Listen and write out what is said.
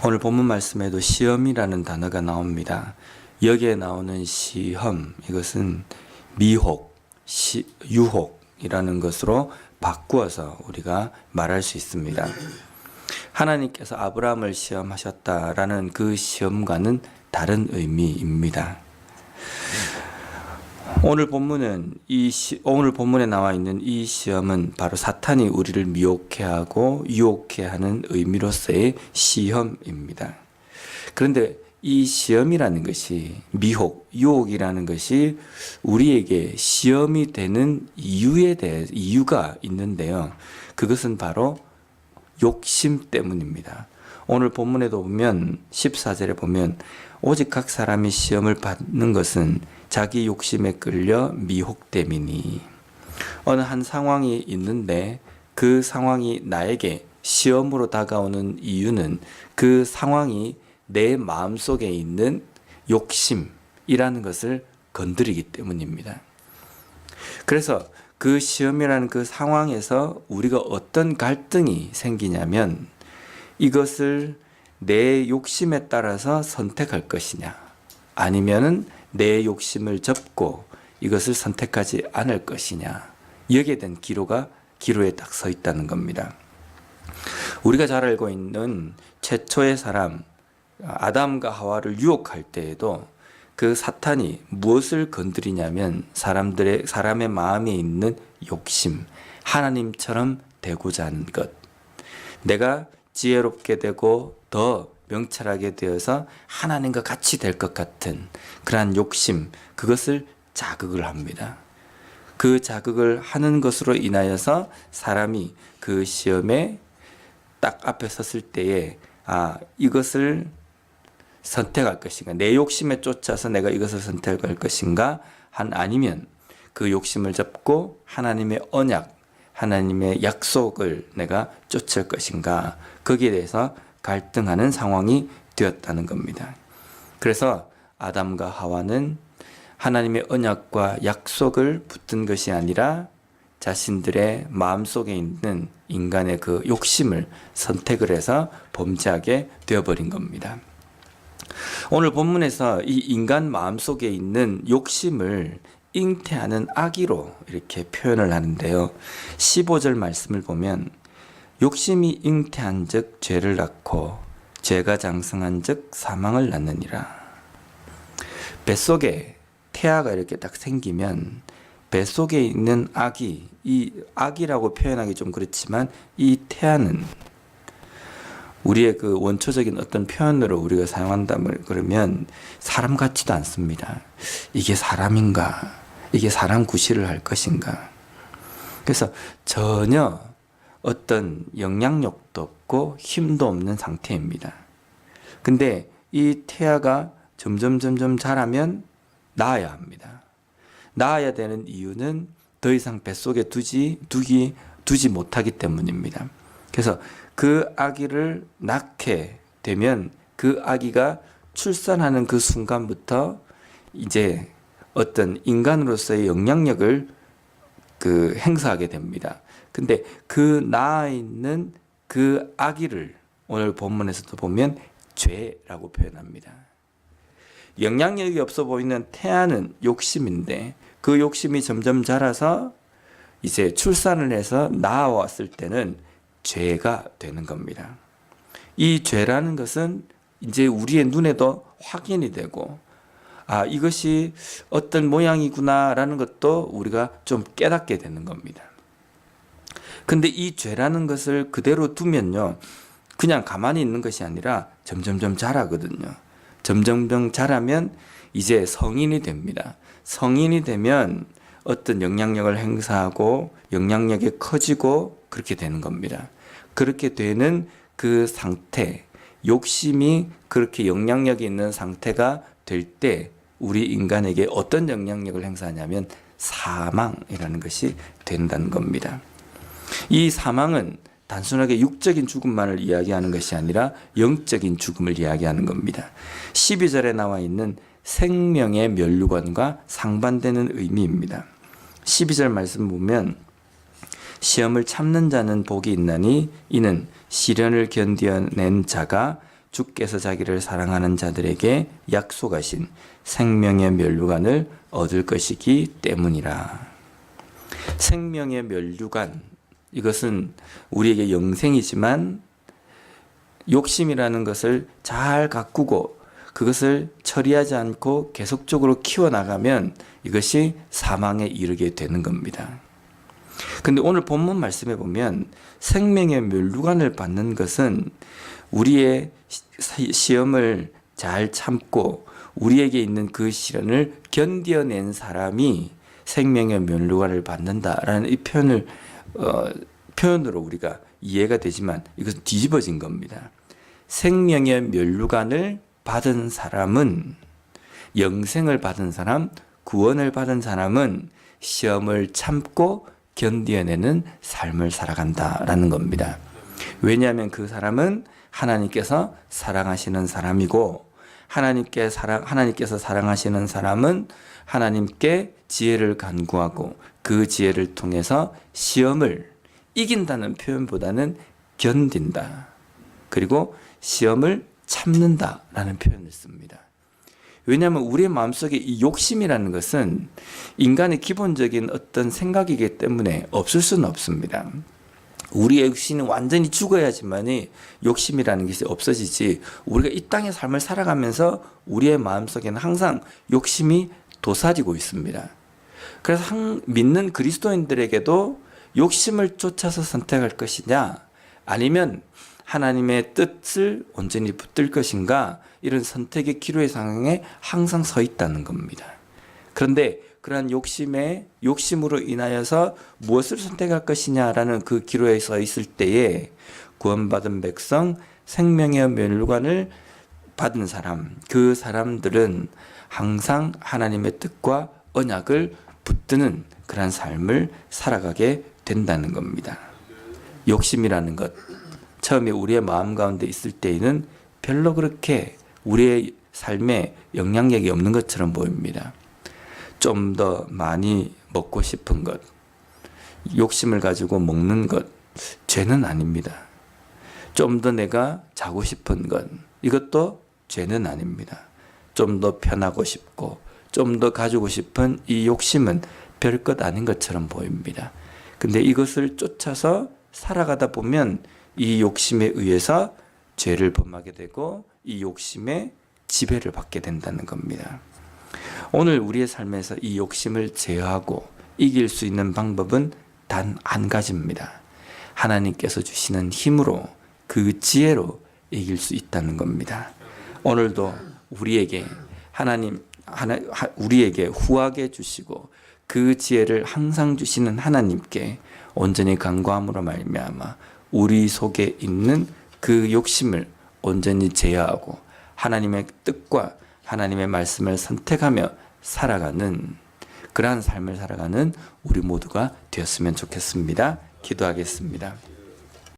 오늘 본문 말씀에도 시험이라는 단어가 나옵니다. 여기에 나오는 시험, 이것은 미혹, 유혹이라는 것으로 바꾸어서 우리가 말할 수 있습니다. 하나님께서 아브라함을 시험하셨다라는 그 시험과는 다른 의미입니다. 오늘 본문에 나와 있는 이 시험은 바로 사탄이 우리를 미혹해 하고 유혹해 하는 의미로서의 시험입니다. 그런데 이 시험이라는 것이 미혹, 유혹이라는 것이 우리에게 시험이 되는 이유가 있는데요. 그것은 바로 욕심 때문입니다. 오늘 본문에도 보면 14절에 보면 오직 각 사람이 시험을 받는 것은 자기 욕심에 끌려 미혹됨이니. 어느 한 상황이 있는데 그 상황이 나에게 시험으로 다가오는 이유는 그 상황이 내 마음속에 있는 욕심이라는 것을 건드리기 때문입니다. 그래서 그 시험이라는 그 상황에서 우리가 어떤 갈등이 생기냐면 이것을 내 욕심에 따라서 선택할 것이냐 아니면은 내 욕심을 접고 이것을 선택하지 않을 것이냐, 여기에 대한 기로에 딱 서 있다는 겁니다. 우리가 잘 알고 있는 최초의 사람 아담과 하와를 유혹할 때에도 그 사탄이 무엇을 건드리냐면 사람의 마음에 있는 욕심, 하나님처럼 되고자 하는 것, 내가 지혜롭게 되고 더 명철하게 되어서 하나님과 같이 될 것 같은 그러한 욕심, 그것을 자극을 합니다. 그 자극을 하는 것으로 인하여서 사람이 그 시험에 딱 앞에 섰을 때에 이것을 선택할 것인가, 내 욕심에 쫓아서 내가 이것을 선택할 것인가, 아니면 그 욕심을 접고 하나님의 언약, 하나님의 약속을 내가 쫓을 것인가, 거기에 대해서 갈등하는 상황이 되었다는 겁니다. 그래서 아담과 하와는 하나님의 언약과 약속을 붙든 것이 아니라 자신들의 마음속에 있는 인간의 그 욕심을 선택을 해서 범죄하게 되어버린 겁니다. 오늘 본문에서 이 인간 마음속에 있는 욕심을 잉태하는 악의로 이렇게 표현을 하는데요. 15절 말씀을 보면 욕심이 잉태한 즉 죄를 낳고 죄가 장성한 즉 사망을 낳느니라. 뱃속에 태아가 이렇게 딱 생기면 뱃속에 있는 아기, 이 아기라고 표현하기 좀 그렇지만 이 태아는 우리의 그 원초적인 어떤 표현으로 우리가 사용한다면 그러면 사람 같지도 않습니다. 이게 사람인가? 이게 사람 구실을 할 것인가? 그래서 전혀 어떤 영향력도 없고 힘도 없는 상태입니다. 근데 이 태아가 점점 자라면 낳아야 합니다. 낳아야 되는 이유는 더 이상 뱃속에 두지 못하기 때문입니다. 그래서 그 아기를 낳게 되면 그 아기가 출산하는 그 순간부터 이제 어떤 인간으로서의 영향력을 행사하게 됩니다. 근데 그 낳아 있는 그 아기를 오늘 본문에서도 보면 죄라고 표현합니다. 영향력이 없어 보이는 태아는 욕심인데 그 욕심이 점점 자라서 이제 출산을 해서 낳아왔을 때는 죄가 되는 겁니다. 이 죄라는 것은 이제 우리의 눈에도 확인이 되고 이것이 어떤 모양이구나라는 것도 우리가 좀 깨닫게 되는 겁니다. 근데 이 죄라는 것을 그대로 두면요, 그냥 가만히 있는 것이 아니라 점점 자라거든요. 점점 자라면 이제 성인이 됩니다. 성인이 되면 어떤 영향력을 행사하고 영향력이 커지고 그렇게 되는 겁니다. 그렇게 되는 그 상태, 욕심이 그렇게 영향력이 있는 상태가 될 때 우리 인간에게 어떤 영향력을 행사하냐면 사망이라는 것이 된다는 겁니다. 이 사망은 단순하게 육적인 죽음만을 이야기하는 것이 아니라 영적인 죽음을 이야기하는 겁니다. 12절에 나와 있는 생명의 면류관과 상반되는 의미입니다. 12절 말씀 보면 시험을 참는 자는 복이 있나니 이는 시련을 견뎌낸 자가 주께서 자기를 사랑하는 자들에게 약속하신 생명의 면류관을 얻을 것이기 때문이라. 생명의 면류관, 이것은 우리에게 영생이지만 욕심이라는 것을 잘 가꾸고 그것을 처리하지 않고 계속적으로 키워나가면 이것이 사망에 이르게 되는 겁니다. 근데 오늘 본문 말씀에 보면 생명의 면류관을 받는 것은 우리의 시험을 잘 참고 우리에게 있는 그 시련을 견뎌낸 사람이 생명의 면류관을 받는다라는 이 표현으로 우리가 이해가 되지만 이것은 뒤집어진 겁니다. 생명의 면류관을 받은 사람은, 영생을 받은 사람, 구원을 받은 사람은 시험을 참고 견뎌내는 삶을 살아간다라는 겁니다. 왜냐하면 그 사람은 하나님께서 사랑하시는 사람이고, 하나님께서 사랑하시는 사람은 하나님께 지혜를 간구하고 그 지혜를 통해서 시험을 이긴다는 표현보다는 견딘다, 그리고 시험을 참는다라는 표현을 씁니다. 왜냐하면 우리의 마음속에 이 욕심이라는 것은 인간의 기본적인 어떤 생각이기 때문에 없을 수는 없습니다. 우리의 육신은 완전히 죽어야지만이 욕심이라는 것이 없어지지, 우리가 이 땅의 삶을 살아가면서 우리의 마음속에는 항상 욕심이 도사리고 있습니다. 그래서 믿는 그리스도인들에게도 욕심을 쫓아서 선택할 것이냐, 아니면 하나님의 뜻을 온전히 붙들 것인가, 이런 선택의 기로의 상황에 항상 서 있다는 겁니다. 그런데 그러한 욕심으로 인하여서 무엇을 선택할 것이냐라는 그 기로에 서 있을 때에 구원받은 백성, 생명의 면류관을 받은 사람, 그 사람들은 항상 하나님의 뜻과 언약을 붙드는 그러한 삶을 살아가게 된다는 겁니다. 욕심이라는 것, 처음에 우리의 마음 가운데 있을 때에는 별로 그렇게 우리의 삶에 영향력이 없는 것처럼 보입니다. 좀 더 많이 먹고 싶은 것, 욕심을 가지고 먹는 것, 죄는 아닙니다. 좀 더 내가 자고 싶은 것, 이것도 죄는 아닙니다. 좀 더 편하고 싶고 좀 더 가지고 싶은 이 욕심은 별것 아닌 것처럼 보입니다. 근데 이것을 쫓아서 살아가다 보면 이 욕심에 의해서 죄를 범하게 되고 이 욕심에 지배를 받게 된다는 겁니다. 오늘 우리의 삶에서 이 욕심을 제어하고 이길 수 있는 방법은 단 한 가지입니다. 하나님께서 주시는 힘으로, 그 지혜로 이길 수 있다는 겁니다. 오늘도 우리에게 우리에게 후하게 주시고 그 지혜를 항상 주시는 하나님께 온전히 간구함으로 말미암아 우리 속에 있는 그 욕심을 온전히 제어하고 하나님의 뜻과 하나님의 말씀을 선택하며 살아가는, 그러한 삶을 살아가는 우리 모두가 되었으면 좋겠습니다. 기도하겠습니다.